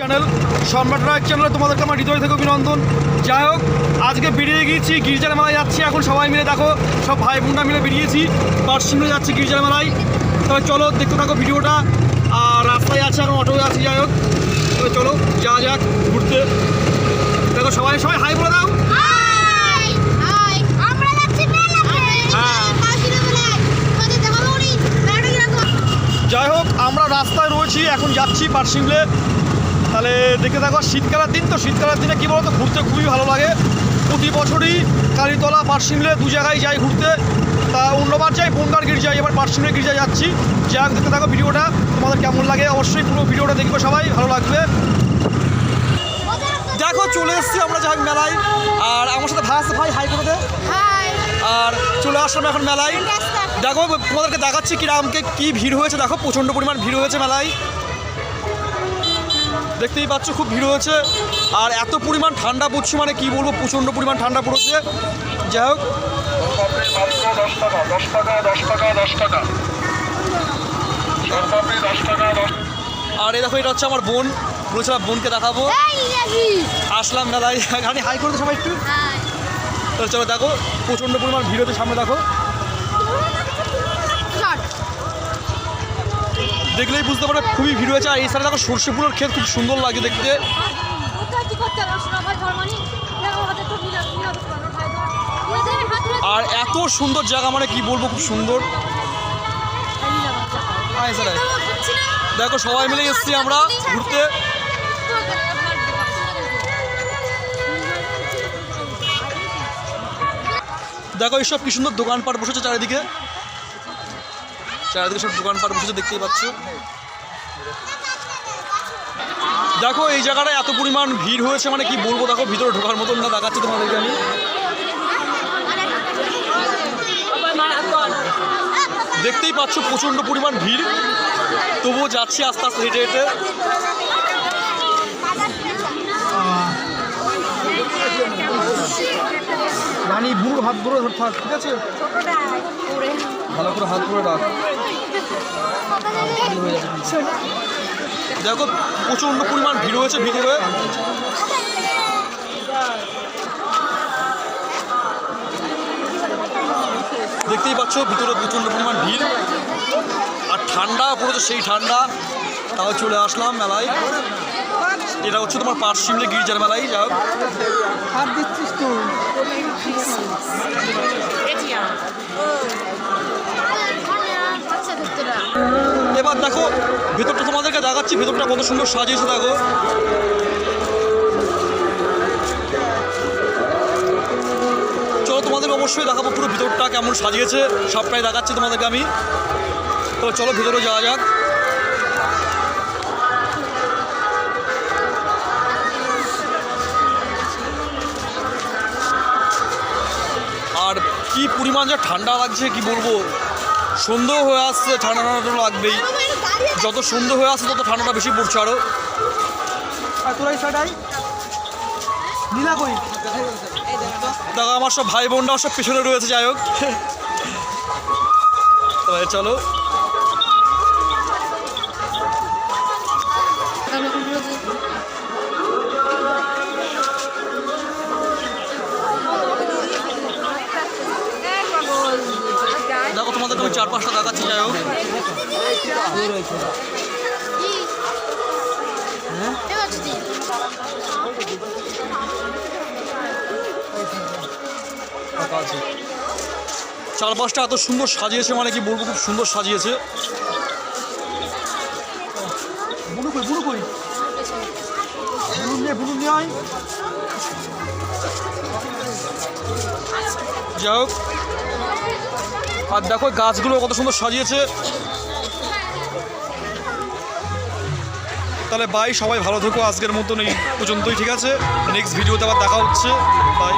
Channel সম্রাট রায় চ্যানেলে তোমাদেরকে আমার হৃদয় থেকে অভিনন্দন। যাই হোক, আজকে বেরিয়ে গিয়েছি গির্জার মেলায় যাচ্ছি। এখন সবাই মিলে দেখো, সব ভাই বোনরা মিলে বেরিয়েছি, পার্সি মিলে যাচ্ছি গির্জার মেলায়। তবে চলো দেখতে থাকো ভিডিওটা। আর রাস্তায় আছে, এখন অটোয় আছি। যাই হোক, তবে চলো যা যাক ঘুরতে। দেখো সবাই সবাই হাই বলে দাও। যাই হোক, আমরা রাস্তায় রয়েছি, এখন যাচ্ছি পার্সিমলে। তাহলে দেখে দেখো, শীতকালের দিন তো, শীতকালের দিনে কী বলতো, ঘুরতে খুবই ভালো লাগে। প্রতি বছরই কালীতলা পার্সিমলে দু জায়গায় যাই ঘুরতে। তা অন্যবার যাই বনগাঁর গির্জায়, এবার পার্সিমলে গির্জায় যাচ্ছি। যাই হোক, দেখতে থাকো ভিডিওটা, তোমাদের কেমন লাগে অবশ্যই পুরো ভিডিওটা দেখবে, সবাই ভালো লাগবে। দেখো চলে এসেছি আমরা যাই মেলায়, আর আমার সাথে ভাই আছে, ভাই হাই করে দে। আর চলে আসলাম এখন মেলায়। দেখো তোমাদেরকে দেখাচ্ছি কিরামকে কি ভিড় হয়েছে। দেখো প্রচণ্ড পরিমাণ ভিড় হয়েছে মেলায়, দেখতেই পাচ্ছ খুব ভিড় হয়েছে। আর এত পরিমাণ ঠান্ডা পড়ছে, মানে কি বলবো, প্রচণ্ড পরিমাণ ঠান্ডা পড়েছে। যাই হোক, আর এই দেখো, এটা হচ্ছে আমার বোন, বলেছিলাম বোনকে দেখাবো। আসলাম মেলায়, হাই করতে সবাই একটু। তো চলো দেখো, প্রচণ্ড পরিমাণ ভিড় হচ্ছে সামনে। দেখো, দেখলেই বুঝতে পারবে খুবই ভিড় হয়েছে। আর এই সাইডে দেখো সর্ষে ফুলের ক্ষেত, খুব সুন্দর লাগে দেখতে। আর এত সুন্দর জায়গা, মানে কি বলবো, খুব সুন্দর। দেখো সবাই মিলে এসেছি আমরা ঘুরতে। দেখো এইসব কি সুন্দর দোকানপাট বসেছে চারিদিকে, চারিদিকে সব দোকানপাট বসেছে, দেখতেই পাচ্ছ। দেখো এই জায়গাটায় এত পরিমাণ ভিড় হয়েছে, মানে কি বলবো। দেখো ভিতরে ঢোকার মতন না, দেখাচ্ছে তোমাদেরকে আমি। দেখতেই পাচ্ছ প্রচণ্ড পরিমাণ ভিড়, তবুও যাচ্ছি আস্তে আস্তে হেঁটে হেঁটে। রানী বুড়ো হাত ধরে থাক, ঠিক আছে, ভালো করে হাত ধরে রাখ। দেখো প্রচণ্ড পরিমাণ ভিড় হয়েছে ভিতরে। দেখতেই পাচ্ছ ভিতরে প্রচণ্ড পরিমাণ ভিড়, আর ঠান্ডা পড়েছে, সেই ঠান্ডা। তাও চলে আসলাম মেলায়। এটা হচ্ছে তোমার পার্সিমলে গির্জার মেলায়। যাও, এবার দেখো ভেতরটা তোমাদেরকে দেখাচ্ছি, ভেতরটা কত সুন্দর সাজিয়েছে। দেখো চলো তোমাদের অবশ্যই দেখাবো পুরো ভিতরটা কেমন সাজিয়েছে, সবটাই দেখাচ্ছি তোমাদেরকে আমি। তো চলো ভিতরে যাওয়া যাক। আর কি পরিমাণ যা ঠান্ডা লাগছে, কি বলবো। সন্ধ্যা হয়ে আসছে, ঠান্ডা ঠান্ডা লাগবেই। যত সন্ধ্যা হয়ে আসছে তত ঠান্ডাটা বেশি পড়ছে আরও। দেখো আমার সব ভাই বোনরা সব পিছনে রয়েছে। যাই হোক, তবে চলো। দেখো তোমাদেরকে ওই 4-5টা দেখাচ্ছি। যাই হোক, চারপাশটা এত সুন্দর সাজিয়েছে, মানে কি বলবো, খুব সুন্দর সাজিয়েছে। যাই হোক, আর দেখো গাছগুলো কত সুন্দর সাজিয়েছে। তাহলে বাই, সবাই ভালো থেকো। আজকের মতন এই পর্যন্তই, ঠিক আছে। নেক্সট ভিডিওতে আবার দেখা হচ্ছে, বাই।